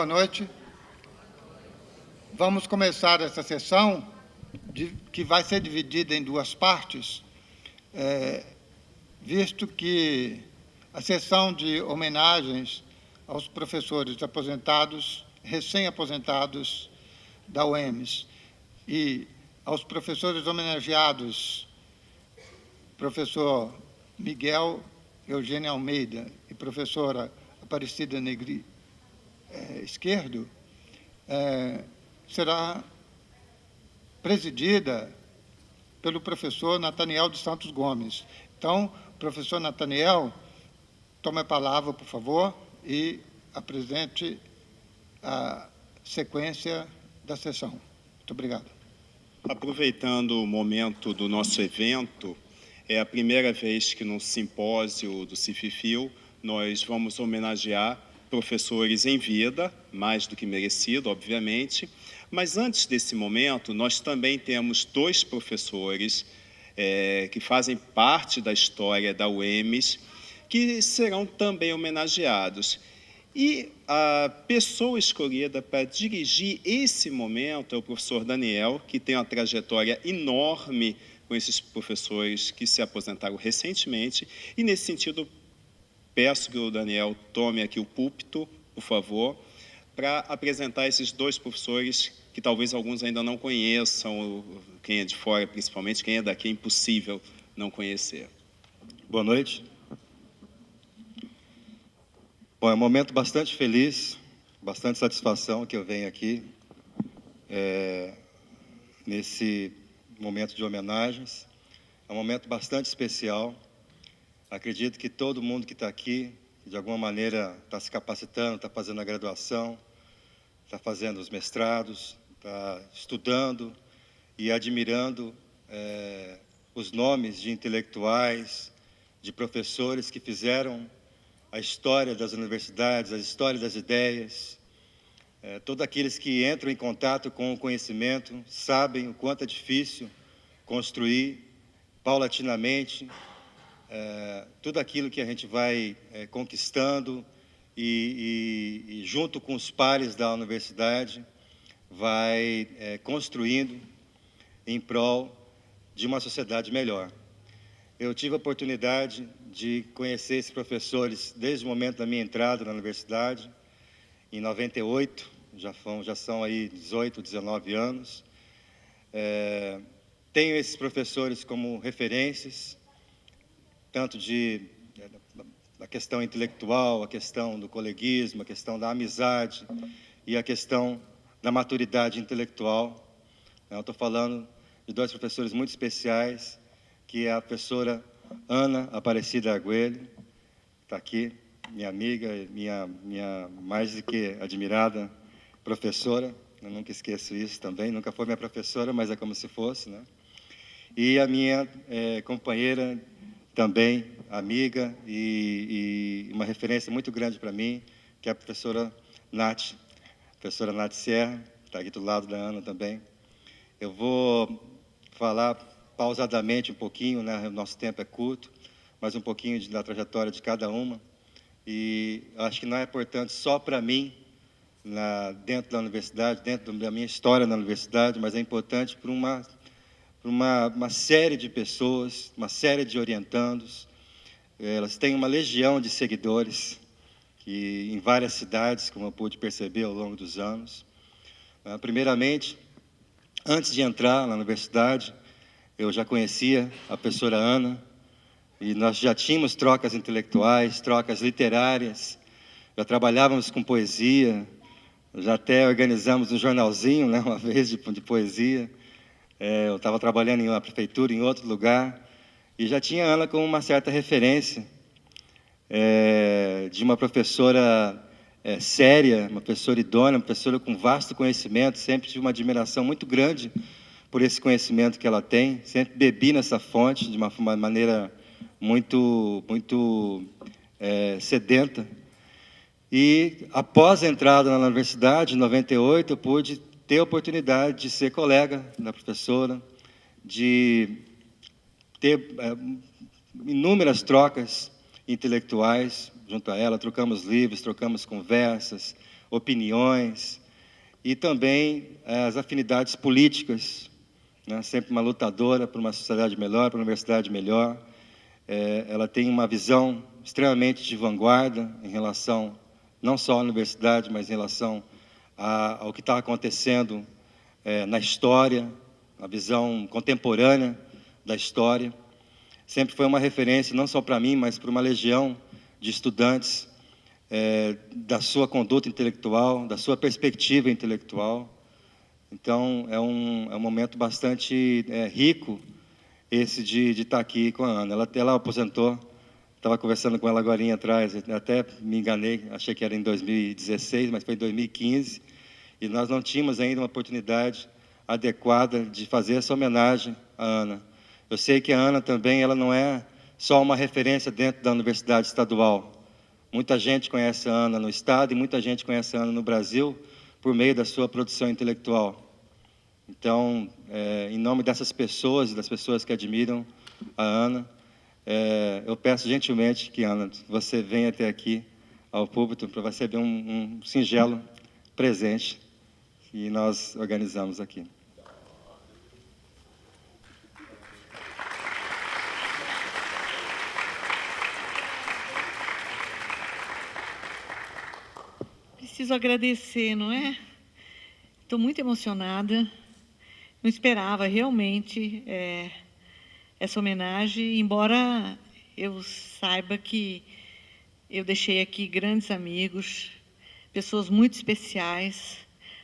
boa noite. Vamos começar essa sessão, que vai ser dividida em duas partes, visto que a sessão de homenagens aos professores aposentados, recém-aposentados da UEMS, e aos professores homenageados, professor Miguel Eugênio Almeida e professora Aparecida Negri Esquerdo, será presidida pelo professor Nataniel dos Santos Gomes. Então, professor Nataniel, tome a palavra, por favor, e apresente a sequência da sessão. Muito obrigado. Aproveitando o momento do nosso evento, é a primeira vez que no simpósio do Cififil nós vamos homenagear professores em vida, mais do que merecido, obviamente, mas antes desse momento nós também temos dois professores que fazem parte da história da UEMS, que serão também homenageados. E a pessoa escolhida para dirigir esse momento é o professor Daniel, que tem uma trajetória enorme com esses professores que se aposentaram recentemente, e nesse sentido peço que o Daniel tome aqui o púlpito, por favor, para apresentar esses dois professores que talvez alguns ainda não conheçam, quem é de fora principalmente, quem é daqui é impossível não conhecer. Boa noite. Bom, é um momento bastante feliz, bastante satisfação que eu venho aqui, nesse momento de homenagens. É um momento bastante especial. Acredito que todo mundo que está aqui, de alguma maneira, está se capacitando, está fazendo a graduação, está fazendo os mestrados, está estudando e admirando os nomes de intelectuais, de professores que fizeram a história das universidades, a história das ideias. Todos aqueles que entram em contato com o conhecimento sabem o quanto é difícil construir paulatinamente tudo aquilo que a gente vai conquistando e junto com os pares da universidade, vai construindo em prol de uma sociedade melhor. Eu tive a oportunidade de conhecer esses professores desde o momento da minha entrada na universidade, em 98, já são aí 18, 19 anos. Tenho esses professores como referências, tanto da questão intelectual, a questão do coleguismo, a questão da amizade e a questão da maturidade intelectual. Eu estou falando de dois professores muito especiais, que é a professora Ana Aparecida Arguello, está aqui, minha amiga, minha mais do que admirada professora, eu nunca esqueço isso também, nunca foi minha professora, mas é como se fosse, né? E a minha companheira também, amiga e uma referência muito grande para mim, que é a professora Nath Serra, está aqui do lado da Ana também. Eu vou falar pausadamente um pouquinho, né? O nosso tempo é curto, mas um pouquinho da trajetória de cada uma. E acho que não é importante só para mim, dentro da universidade, dentro da minha história na universidade, mas é importante para uma série de pessoas, uma série de orientandos. Elas têm uma legião de seguidores em várias cidades, como eu pude perceber ao longo dos anos. Primeiramente, antes de entrar na universidade, eu já conhecia a professora Ana, e nós já tínhamos trocas intelectuais, trocas literárias, já trabalhávamos com poesia, já até organizamos um jornalzinho, né, uma vez de poesia. Eu estava trabalhando em uma prefeitura, em outro lugar, e já tinha a Ana como uma certa referência de uma professora séria, uma professora idônea, uma professora com vasto conhecimento. Sempre tive uma admiração muito grande por esse conhecimento que ela tem, sempre bebi nessa fonte de uma maneira muito sedenta. E após a entrada na universidade, em 98, eu pude ter a oportunidade de ser colega da professora, de ter inúmeras trocas intelectuais junto a ela, trocamos livros, trocamos conversas, opiniões e também as afinidades políticas, né? Sempre uma lutadora por uma sociedade melhor, por uma universidade melhor. Ela tem uma visão extremamente de vanguarda em relação, não só à universidade, mas em relação ao que está acontecendo na história, a visão contemporânea da história. Sempre foi uma referência, não só para mim, mas para uma legião de estudantes, da sua conduta intelectual, da sua perspectiva intelectual. Então, é um momento bastante rico, esse de estar aqui com a Ana. Ela aposentou, estava conversando com ela agora atrás, até me enganei, achei que era em 2016, mas foi em 2015, e nós não tínhamos ainda uma oportunidade adequada de fazer essa homenagem à Ana. Eu sei que a Ana também, ela não é só uma referência dentro da Universidade Estadual. Muita gente conhece a Ana no Estado e muita gente conhece a Ana no Brasil por meio da sua produção intelectual. Então, em nome dessas pessoas e das pessoas que admiram a Ana, eu peço gentilmente que, Ana, você venha até aqui ao púlpito para receber um singelo presente que nós organizamos aqui. Preciso agradecer, não é? Estou muito emocionada. Não esperava realmente essa homenagem, embora eu saiba que eu deixei aqui grandes amigos, pessoas muito especiais.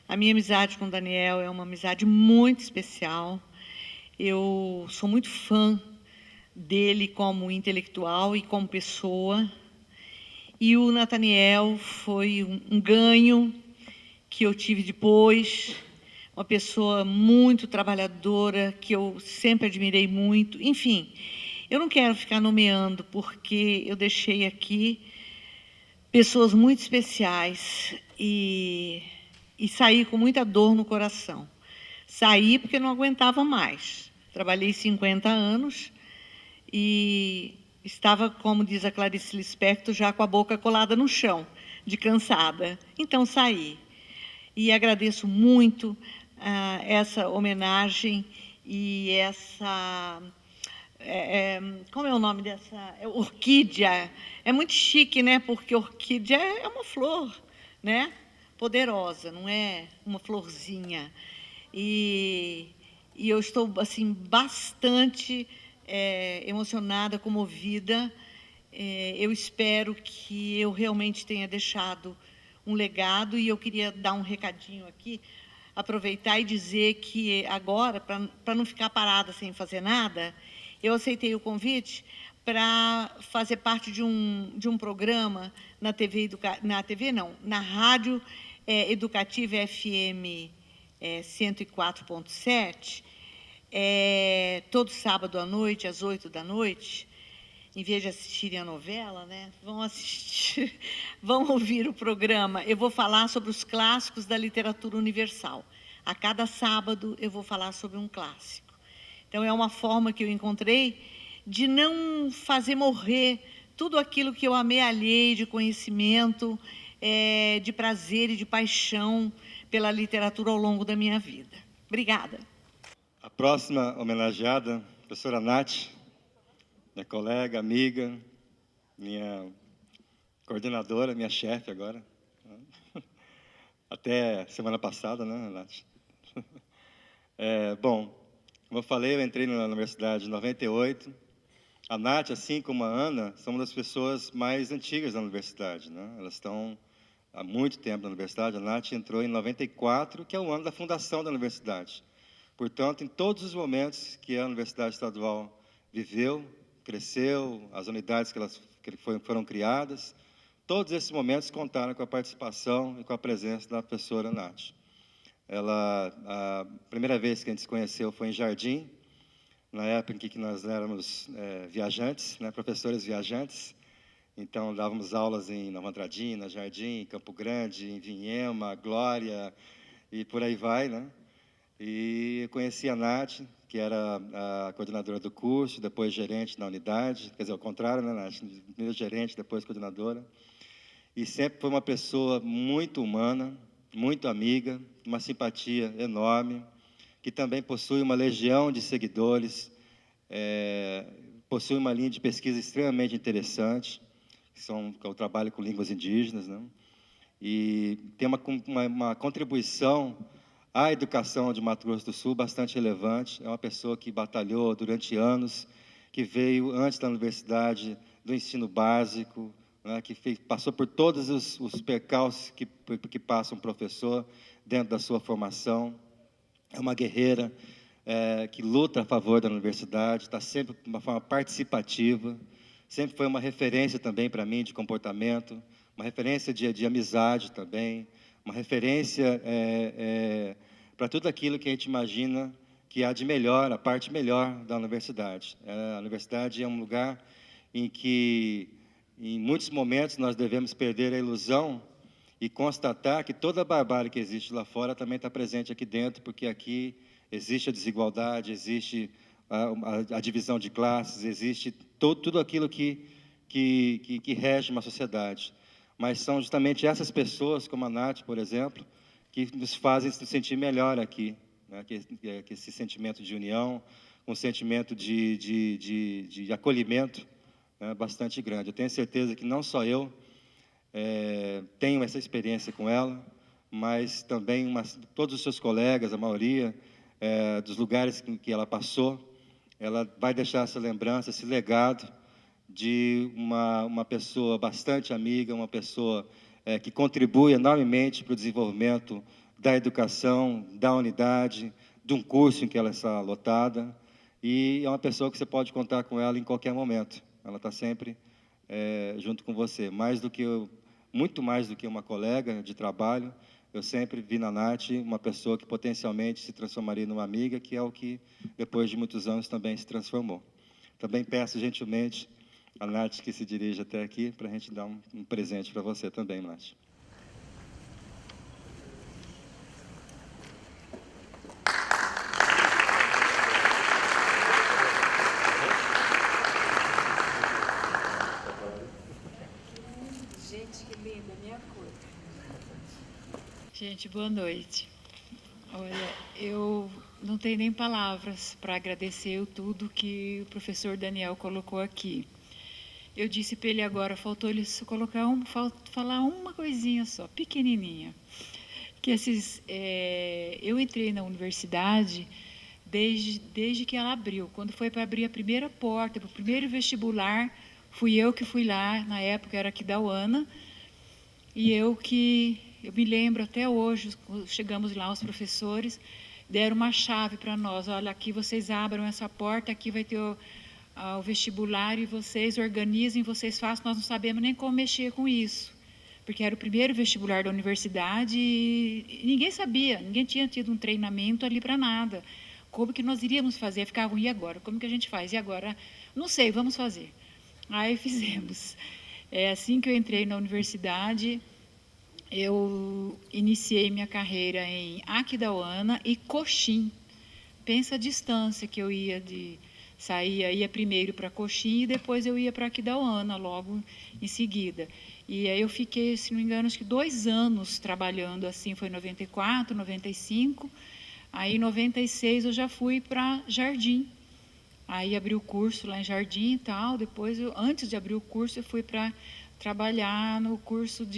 A minha amizade com o Daniel é uma amizade muito especial. Eu sou muito fã dele como intelectual e como pessoa. E o Nathaniel foi um ganho que eu tive depois, uma pessoa muito trabalhadora, que eu sempre admirei muito. Enfim, eu não quero ficar nomeando, porque eu deixei aqui pessoas muito especiais e saí com muita dor no coração. Saí porque não aguentava mais. Trabalhei 50 anos e estava, como diz a Clarice Lispector, já com a boca colada no chão, de cansada. Então, saí. E agradeço muito essa homenagem e essa... como é o nome dessa? Orquídea. É muito chique, né? Porque orquídea é uma flor, né? Poderosa, não é uma florzinha. E eu estou assim bastante emocionada, comovida. Eu espero que eu realmente tenha deixado um legado, e eu queria dar um recadinho aqui, aproveitar e dizer que agora, para não ficar parada sem fazer nada, eu aceitei o convite para fazer parte de um programa na na Rádio Educativa FM 104.7, todo sábado à noite, às 20h, em vez de assistirem a novela, né, vão assistir, vão ouvir o programa. Eu vou falar sobre os clássicos da literatura universal. A cada sábado eu vou falar sobre um clássico. Então, é uma forma que eu encontrei de não fazer morrer tudo aquilo que eu amealhei de conhecimento, de prazer e de paixão pela literatura ao longo da minha vida. Obrigada. A próxima homenageada, a professora Nath, minha colega, amiga, minha coordenadora, minha chefe agora. Até semana passada, né, Nath? Bom, como eu falei, eu entrei na universidade em 98. A Nath, assim como a Ana, são uma das pessoas mais antigas da universidade, né? Elas estão há muito tempo na universidade. A Nath entrou em 94, que é o ano da fundação da universidade. Portanto, em todos os momentos que a Universidade Estadual viveu, cresceu, as unidades que foram criadas, todos esses momentos contaram com a participação e com a presença da professora Nath. A primeira vez que a gente se conheceu foi em Jardim, na época em que nós éramos viajantes, né, professores viajantes. Então, dávamos aulas em Nova Andradina, Jardim, em Campo Grande, em Vinhema, Glória, e por aí vai, né? E eu conheci a Nath, que era a coordenadora do curso, depois gerente na unidade, quer dizer, ao contrário, né, Nath? Primeiro gerente, depois coordenadora. e sempre foi uma pessoa muito humana, muito amiga, uma simpatia enorme, que também possui uma legião de seguidores, possui uma linha de pesquisa extremamente interessante, que é o trabalho com línguas indígenas, né? E tem uma contribuição à educação de Mato Grosso do Sul bastante relevante. É uma pessoa que batalhou durante anos, que veio antes da universidade, do ensino básico, né, que passou por todos os percalços que passa um professor dentro da sua formação. É uma guerreira que luta a favor da universidade, está sempre de uma forma participativa, sempre foi uma referência também para mim de comportamento, uma referência de amizade também, uma referência para tudo aquilo que a gente imagina que há de melhor, a parte melhor da universidade. A universidade é um lugar em que, em muitos momentos, nós devemos perder a ilusão e constatar que toda a barbárie que existe lá fora também está presente aqui dentro, porque aqui existe a desigualdade, existe a divisão de classes, existe tudo aquilo que rege uma sociedade. Mas são justamente essas pessoas, como a Nath, por exemplo, que nos fazem se sentir melhor aqui, né? que esse sentimento de união, um sentimento de acolhimento, né? Bastante grande. Eu tenho certeza que não só eu tenho essa experiência com ela, mas também todos os seus colegas, a maioria dos lugares em que ela passou, ela vai deixar essa lembrança, esse legado de uma pessoa bastante amiga, uma pessoa que contribui enormemente para o desenvolvimento da educação, da unidade, de um curso em que ela está lotada, e é uma pessoa que você pode contar com ela em qualquer momento. Ela está sempre junto com você. Muito mais do que uma colega de trabalho, eu sempre vi na Nath uma pessoa que potencialmente se transformaria numa amiga, que é o que, depois de muitos anos, também se transformou. Também peço gentilmente a Nath que se dirija até aqui para a gente dar um presente para você também, Nath. Gente, que linda, minha cor. Gente, boa noite. Olha, eu não tenho nem palavras para agradecer tudo que o professor Daniel colocou aqui. Eu disse para ele agora, faltou ele falar uma coisinha só, pequenininha. Que eu entrei na universidade desde que ela abriu. Quando foi para abrir a primeira porta, para o primeiro vestibular, fui eu que fui lá, na época era Aquidauana, e eu me lembro até hoje, chegamos lá, os professores deram uma chave para nós, olha, aqui vocês abram essa porta, aqui vai ter o vestibular e vocês organizem, vocês façam, nós não sabemos nem como mexer com isso, porque era o primeiro vestibular da universidade e ninguém sabia, ninguém tinha tido um treinamento ali para nada. Como que nós iríamos fazer? Ficavam, e agora? Como que a gente faz? E agora? Não sei, vamos fazer. Aí fizemos. Assim que eu entrei na universidade, eu iniciei minha carreira em Aquidauana e Coxim. Pensa a distância que eu ia ia primeiro para Coxim e depois eu ia para Aquidauana, logo em seguida. E aí eu fiquei, se não me engano, acho que 2 anos trabalhando assim, foi em 94, 95. Aí em 96 eu já fui para Jardim. Aí abri o curso lá em Jardim e tal. Depois, antes de abrir o curso, eu fui para trabalhar no curso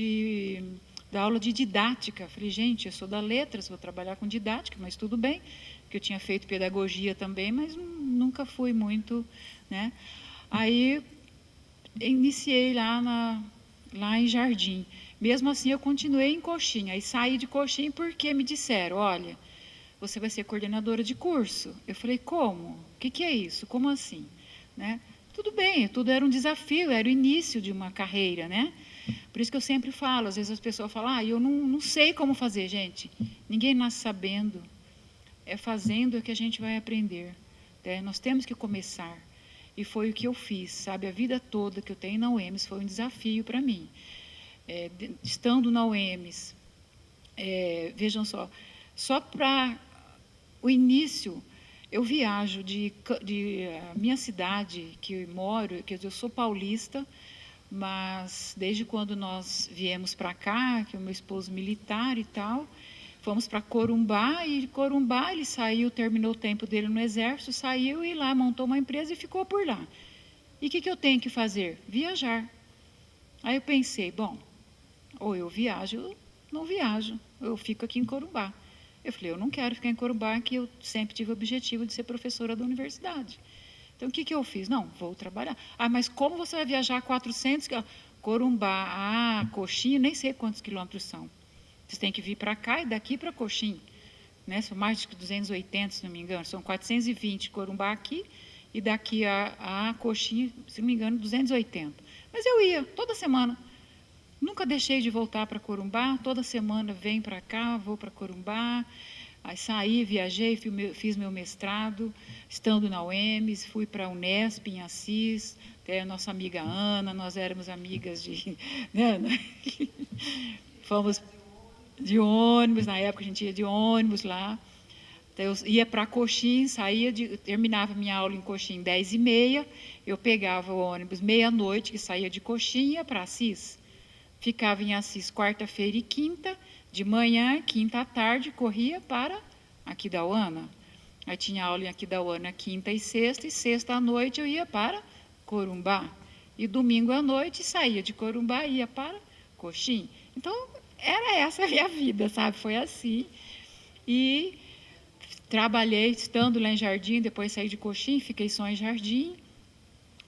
da aula de didática. Falei, gente, eu sou da letras, vou trabalhar com didática, mas tudo bem, porque eu tinha feito pedagogia também, mas nunca fui muito, né? Aí iniciei lá em Jardim. Mesmo assim, eu continuei em Coxim. Aí saí de Coxim porque me disseram, olha, você vai ser coordenadora de curso. Eu falei, como? O que é isso? Como assim? Né? Tudo bem, tudo era um desafio, era o início de uma carreira, né? Por isso que eu sempre falo, às vezes as pessoas falam, eu não sei como fazer, gente. Ninguém nasce sabendo. É fazendo que a gente vai aprender. Né? Nós temos que começar. E foi o que eu fiz, sabe? A vida toda que eu tenho na UEMS foi um desafio para mim. Estando na UEMS, vejam só para o início, eu viajo de minha cidade, que eu moro, que eu sou paulista, mas desde quando nós viemos para cá, que o meu esposo militar e tal, fomos para Corumbá, e Corumbá ele saiu, terminou o tempo dele no Exército, saiu e lá montou uma empresa e ficou por lá. E o que eu tenho que fazer? Viajar. Aí eu pensei, bom, ou eu viajo ou não viajo, eu fico aqui em Corumbá. Eu falei, eu não quero ficar em Corumbá, que eu sempre tive o objetivo de ser professora da universidade. Então, o que eu fiz? Não, vou trabalhar. Ah, mas como você vai viajar 400 quilômetros? Corumbá, Coxim, nem sei quantos quilômetros são. Você tem que vir para cá e daqui para Coxim. Né? São mais de 280, se não me engano. São 420 Corumbá aqui e daqui a Coxim, se não me engano, 280. Mas eu ia toda semana. Nunca deixei de voltar para Corumbá. Toda semana venho para cá, vou para Corumbá. Aí saí, viajei, fiz meu mestrado, estando na UEMS, fui para a Unesp, em Assis, até a nossa amiga Ana, nós éramos amigas de... Né? Fomos de ônibus, na época a gente ia de ônibus lá. Então, eu ia para Coxim, terminava minha aula em Coxim 10h30, eu pegava o ônibus meia-noite, que saía de Coxim, ia para Assis. Ficava em Assis quarta-feira e quinta, de manhã, quinta à tarde, corria para Aquidauana. Aí tinha aula em Aquidauana quinta e sexta à noite eu ia para Corumbá. E domingo à noite saía de Corumbá e ia para Coxim. Então, era essa a minha vida, sabe? Foi assim. E trabalhei estando lá em Jardim, depois saí de Coxim, fiquei só em Jardim.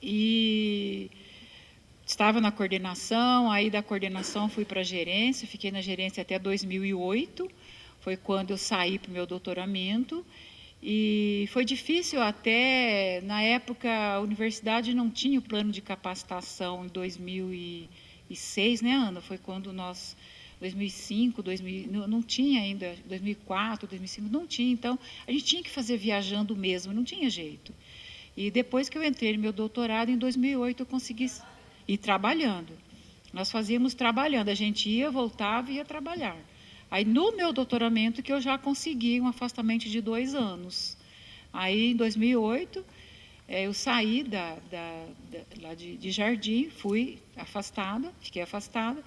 E estava na coordenação, aí da coordenação fui para a gerência, fiquei na gerência até 2008, foi quando eu saí para o meu doutoramento, e foi difícil até, na época, a universidade não tinha o plano de capacitação em 2006, né, Ana? Foi quando nós, 2005, não tinha ainda, 2004, 2005, não tinha, então a gente tinha que fazer viajando mesmo, não tinha jeito. E depois que eu entrei no meu doutorado, em 2008, eu consegui... E trabalhando. Nós fazíamos trabalhando. A gente ia, voltava e ia trabalhar. Aí, no meu doutoramento, que eu já consegui um afastamento de 2 anos. Aí, em 2008, eu saí lá de Jardim, fui afastada, fiquei afastada.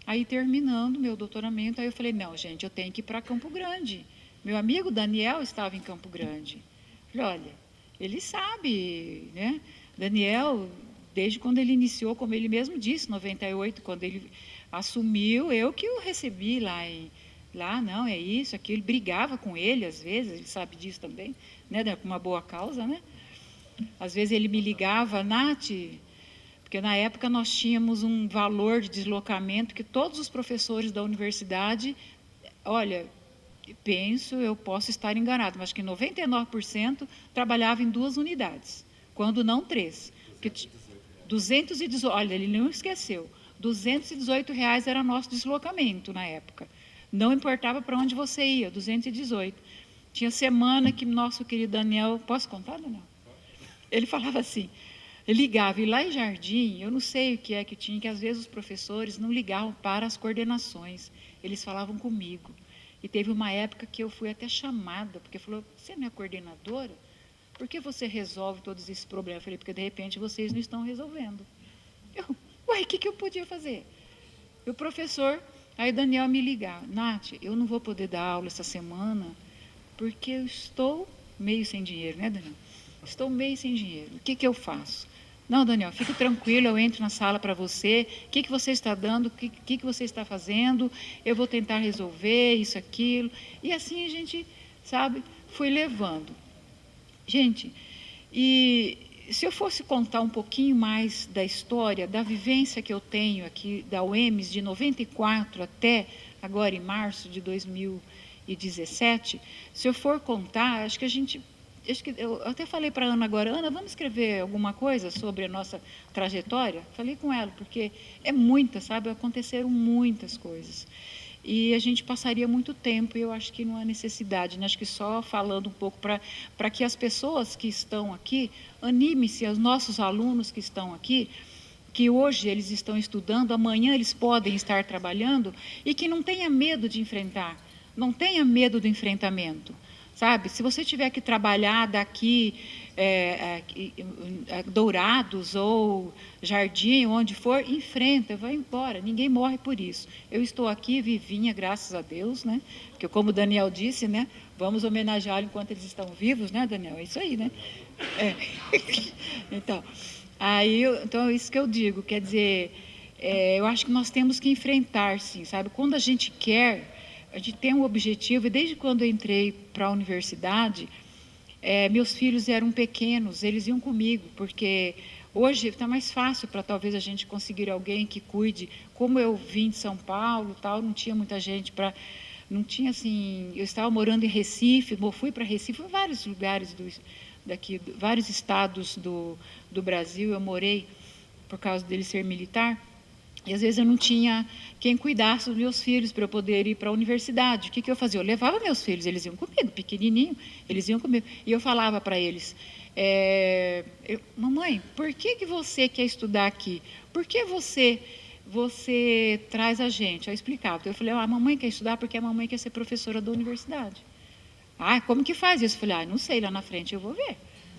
Aí, terminando meu doutoramento, aí eu falei, não, gente, eu tenho que ir para Campo Grande. Meu amigo Daniel estava em Campo Grande. Eu falei, olha, ele sabe, né? Daniel... Desde quando ele iniciou, como ele mesmo disse, em 98, quando ele assumiu, eu que o recebi lá, não, é isso, aquilo, ele brigava com ele, às vezes, ele sabe disso também, né, com uma boa causa, né? Às vezes ele me ligava, Nath, porque na época nós tínhamos um valor de deslocamento que todos os professores da universidade, olha, eu posso estar enganado, mas que 99% trabalhava em 2 unidades, quando não 3, porque 218, olha, ele não esqueceu, R$ 218 era nosso deslocamento na época. Não importava para onde você ia, 218. Tinha semana que nosso querido Daniel... Posso contar, Daniel? Ele falava assim, ele ligava, e lá em Jardim, eu não sei o que é que tinha, que às vezes os professores não ligavam para as coordenações, eles falavam comigo. E teve uma época que eu fui até chamada, porque falou, você não é coordenadora? Por que você resolve todos esses problemas? Eu falei, porque de repente vocês não estão resolvendo. O que eu podia fazer? E o professor, aí Daniel me ligar, Nath, eu não vou poder dar aula essa semana, porque eu estou meio sem dinheiro, né, Daniel? Estou meio sem dinheiro. O que eu faço? Não, Daniel, fique tranquilo, eu entro na sala para você, o que você está dando, o que você está fazendo, eu vou tentar resolver isso, aquilo. E assim a gente, sabe, foi levando. Gente, e se eu fosse contar um pouquinho mais da história, da vivência que eu tenho aqui da UEMS, de 94 até agora em março de 2017, se eu for contar, acho que eu até falei para a Ana agora, Ana, vamos escrever alguma coisa sobre a nossa trajetória? Falei com ela, porque é muita, sabe? Aconteceram muitas coisas. E a gente passaria muito tempo, e eu acho que não há necessidade, né? Acho que só falando um pouco para que as pessoas que estão aqui, anime-se, os nossos alunos que estão aqui, que hoje eles estão estudando, amanhã eles podem estar trabalhando, e que não tenha medo de enfrentar, não tenha medo do enfrentamento, sabe? Se você tiver que trabalhar daqui Dourados ou Jardim, onde for, enfrenta, vai embora, ninguém morre por isso. Eu estou aqui, vivinha, graças a Deus, né? Porque como o Daniel disse, né? Vamos homenageá-lo enquanto eles estão vivos, né, Daniel? É isso aí, né? Então, então, é isso que eu digo, quer dizer, eu acho que nós temos que enfrentar, sim, sabe? Quando a gente quer, a gente tem um objetivo, e desde quando eu entrei para a universidade, meus filhos eram pequenos, eles iam comigo, porque hoje está mais fácil para talvez a gente conseguir alguém que cuide. Como eu vim de São Paulo, tal, não tinha muita gente para... Não tinha assim... Eu estava morando em Recife, fui para Recife, fui em vários lugares vários estados do Brasil, eu morei por causa dele ser militar, e às vezes eu não tinha quem cuidasse dos meus filhos para eu poder ir para a universidade. O que eu fazia? Eu levava meus filhos, eles iam comigo, pequenininho, eles iam comigo. E eu falava para eles, mamãe, por que você quer estudar aqui? Por que você traz a gente? Eu explicava. Então, eu falei, a mamãe quer estudar porque a mamãe quer ser professora da universidade. Como que faz isso? Eu falei, não sei, lá na frente eu vou ver.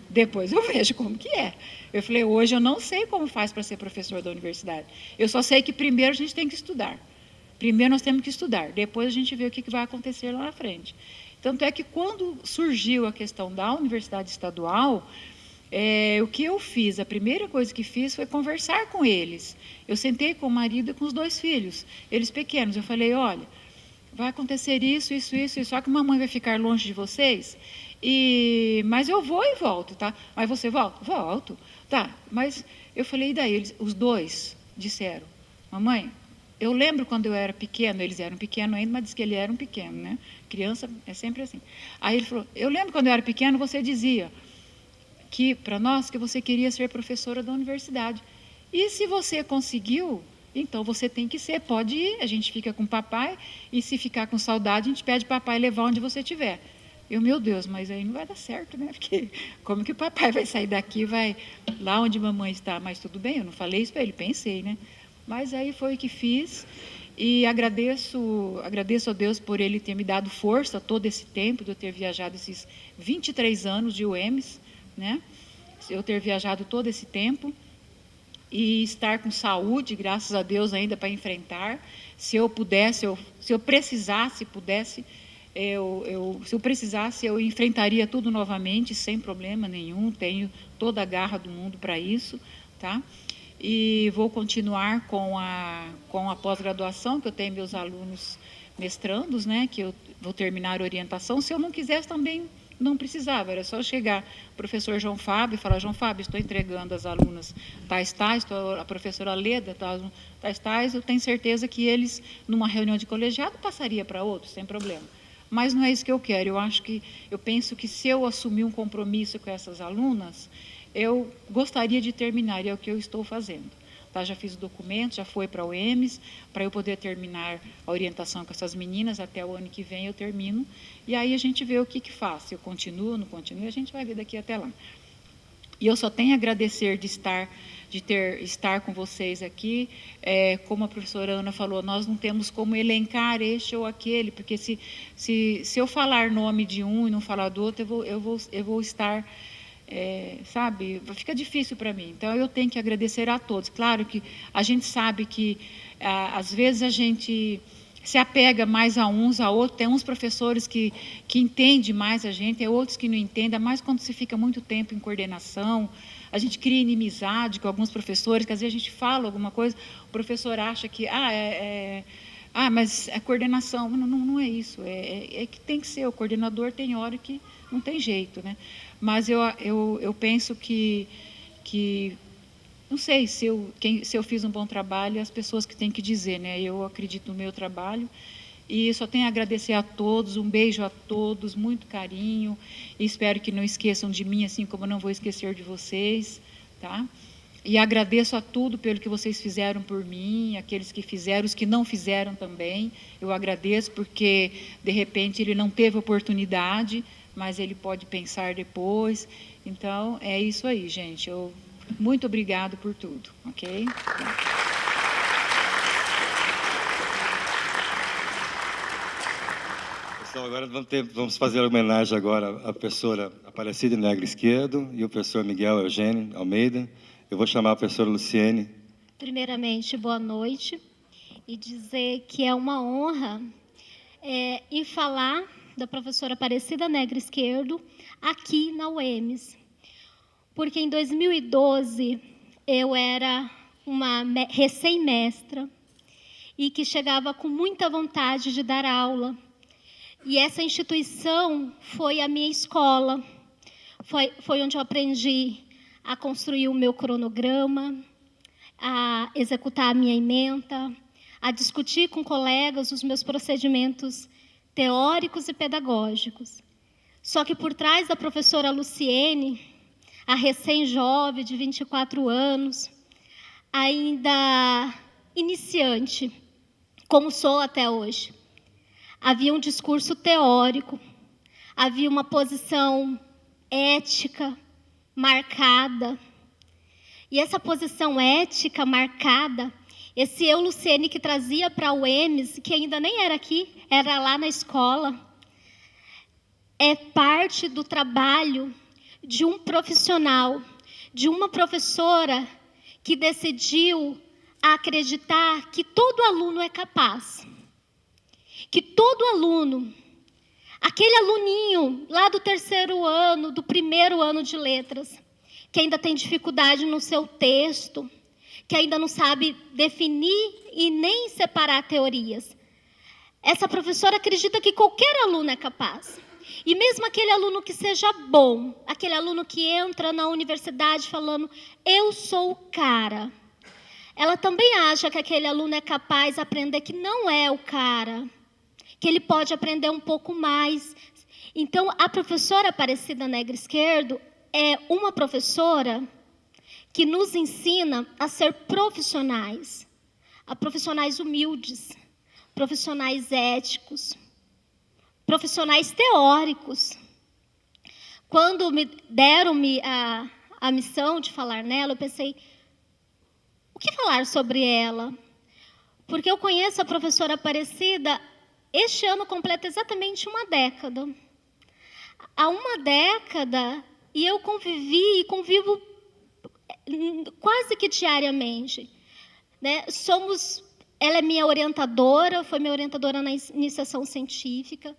Depois eu vejo como que é. Eu falei, hoje eu não sei como faz para ser professor da universidade. Eu só sei que primeiro a gente tem que estudar. Primeiro nós temos que estudar, depois a gente vê o que vai acontecer lá na frente. Tanto é que quando surgiu a questão da universidade estadual, o que eu fiz, a primeira coisa que fiz foi conversar com eles. Eu sentei com o marido e com os 2 filhos, eles pequenos. Eu falei, olha, vai acontecer isso, só que mamãe vai ficar longe de vocês, mas eu vou e volto, tá? Mas você volta? Volto. Tá, mas eu falei, e daí? Os 2 disseram, mamãe, eu lembro quando eu era pequeno, eles eram pequenos ainda, mas diz que eles eram pequenos, né? Criança é sempre assim. Aí ele falou, eu lembro quando eu era pequeno, você dizia que, para nós, que você queria ser professora da universidade. E se você conseguiu, então você tem que ser, pode ir, a gente fica com o papai, e se ficar com saudade, a gente pede papai levar onde você estiver. Meu Deus, mas aí não vai dar certo, né? Porque como que o papai vai sair daqui, vai lá onde mamãe está? Mas tudo bem, eu não falei isso para ele, pensei, né? Mas aí foi o que fiz, e agradeço a Deus por ele ter me dado força todo esse tempo, de eu ter viajado esses 23 anos de UEMS, né? Eu ter viajado todo esse tempo, e estar com saúde, graças a Deus, ainda para enfrentar. Se eu pudesse, se eu precisasse, se eu precisasse, eu enfrentaria tudo novamente, sem problema nenhum, tenho toda a garra do mundo para isso, tá? E vou continuar com a pós-graduação, que eu tenho meus alunos mestrandos, né, que eu vou terminar a orientação. Se eu não quisesse, também não precisava, era só chegar o professor João Fábio e falar, João Fábio, estou entregando as alunas tais, a professora Leda, tais, eu tenho certeza que eles, numa reunião de colegiado, passaria para outros, sem problema. Mas não é isso que eu quero, eu penso que se eu assumir um compromisso com essas alunas, eu gostaria de terminar, e é o que eu estou fazendo. Tá? Já fiz o documento, já foi para o UEMS, para eu poder terminar a orientação com essas meninas, até o ano que vem eu termino, e aí a gente vê o que faz, se eu continuo, não continuo, a gente vai ver daqui até lá. E eu só tenho a agradecer de estar com vocês aqui. Como a professora Ana falou, nós não temos como elencar este ou aquele, porque se eu falar nome de um e não falar do outro, eu vou estar... sabe, fica difícil para mim. Então, eu tenho que agradecer a todos. Claro que a gente sabe que, às vezes, a gente se apega mais a uns, a outros. Tem uns professores que entendem mais a gente, tem outros que não entendem, mas quando se fica muito tempo em coordenação, a gente cria inimizade com alguns professores, que às vezes a gente fala alguma coisa, o professor acha que, mas a coordenação, não é isso, é que tem que ser, o coordenador tem hora que não tem jeito, né? Mas eu penso que não sei se eu fiz um bom trabalho, as pessoas que têm que dizer, né? Eu acredito no meu trabalho e só tenho a agradecer a todos, um beijo a todos, muito carinho, e espero que não esqueçam de mim, assim como eu não vou esquecer de vocês, tá? E agradeço a tudo pelo que vocês fizeram por mim, aqueles que fizeram, os que não fizeram também, eu agradeço porque, de repente, ele não teve oportunidade, mas ele pode pensar depois. Então, é isso aí, gente. Muito obrigado por tudo, ok? Pessoal, Então, agora vamos fazer a homenagem agora à professora Aparecida Negro Esquerdo e o professor Miguel Eugênio Almeida. Eu vou chamar a professora Luciene. Primeiramente, boa noite e dizer que é uma honra em falar da professora Aparecida Negro Esquerdo aqui na UEMS. Porque em 2012 eu era uma recém-mestra e que chegava com muita vontade de dar aula. E essa instituição foi a minha escola, foi onde eu aprendi a construir o meu cronograma, a executar a minha ementa, a discutir com colegas os meus procedimentos teóricos e pedagógicos. Só que por trás da professora Luciene, a recém-jovem de 24 anos, ainda iniciante, como sou até hoje, havia um discurso teórico, havia uma posição ética marcada. E essa posição ética marcada, esse eu, Luciene, que trazia para a UEMS, que ainda nem era aqui, era lá na escola, é parte do trabalho de um profissional, de uma professora que decidiu acreditar que todo aluno é capaz. Que todo aluno, aquele aluninho lá do 3º ano, do 1º ano de letras, que ainda tem dificuldade no seu texto, que ainda não sabe definir e nem separar teorias. Essa professora acredita que qualquer aluno é capaz. E mesmo aquele aluno que seja bom, aquele aluno que entra na universidade falando, eu sou o cara, ela também acha que aquele aluno é capaz de aprender que não é o cara, que ele pode aprender um pouco mais. Então, a professora Aparecida Negro Esquerdo é uma professora que nos ensina a ser profissionais, a profissionais humildes, profissionais éticos, profissionais teóricos. Quando me deram a missão de falar nela, eu pensei, o que falar sobre ela? Porque eu conheço a professora Aparecida. Este ano completa exatamente uma década. Há uma década, e eu convivi e convivo quase que diariamente. Né? Ela é minha orientadora, foi minha orientadora na iniciação científica,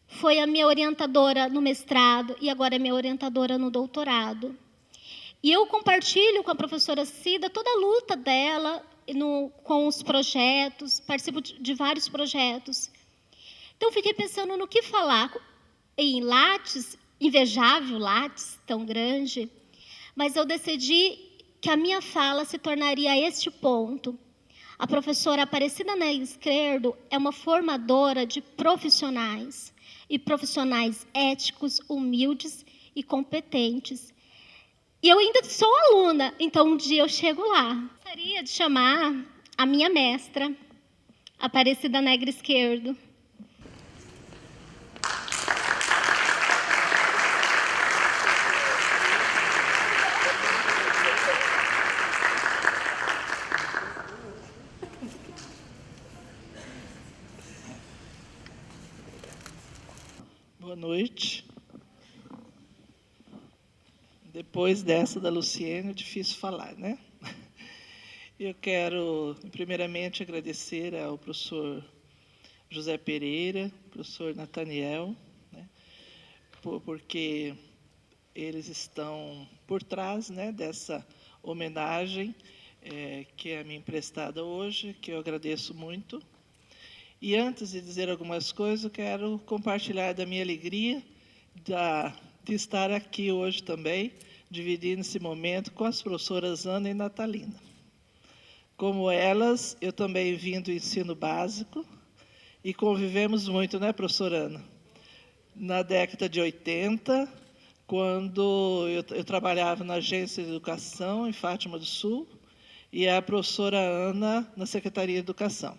foi a minha orientadora no mestrado e agora é minha orientadora no doutorado. E eu compartilho com a professora Cida toda a luta dela com os projetos, participo de vários projetos. Então, fiquei pensando no que falar em Lattes, invejável Lattes, tão grande, mas eu decidi que a minha fala se tornaria a este ponto. A professora Aparecida Negro Esquerdo é uma formadora de profissionais, e profissionais éticos, humildes e competentes. E eu ainda sou aluna, então um dia eu chego lá. Gostaria de chamar a minha mestra, Aparecida Negro Esquerdo. Boa noite. Depois dessa da Luciene, é difícil falar, né? Eu quero, primeiramente, agradecer ao professor José Pereira, professor Nathaniel, né, porque eles estão por trás, né, dessa homenagem que é me emprestada hoje, que eu agradeço muito. E antes de dizer algumas coisas, eu quero compartilhar da minha alegria de estar aqui hoje também, dividindo esse momento com as professoras Ana e Natalina. Como elas, eu também vim do ensino básico e convivemos muito, né, professora Ana? Na década de 80, quando eu trabalhava na Agência de Educação, em Fátima do Sul, e a professora Ana na Secretaria de Educação.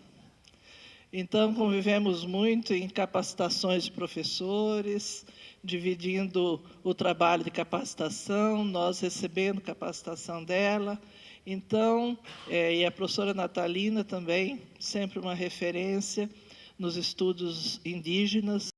Então, convivemos muito em capacitações de professores, dividindo o trabalho de capacitação, nós recebendo capacitação dela. Então, e a professora Natalina também, sempre uma referência nos estudos indígenas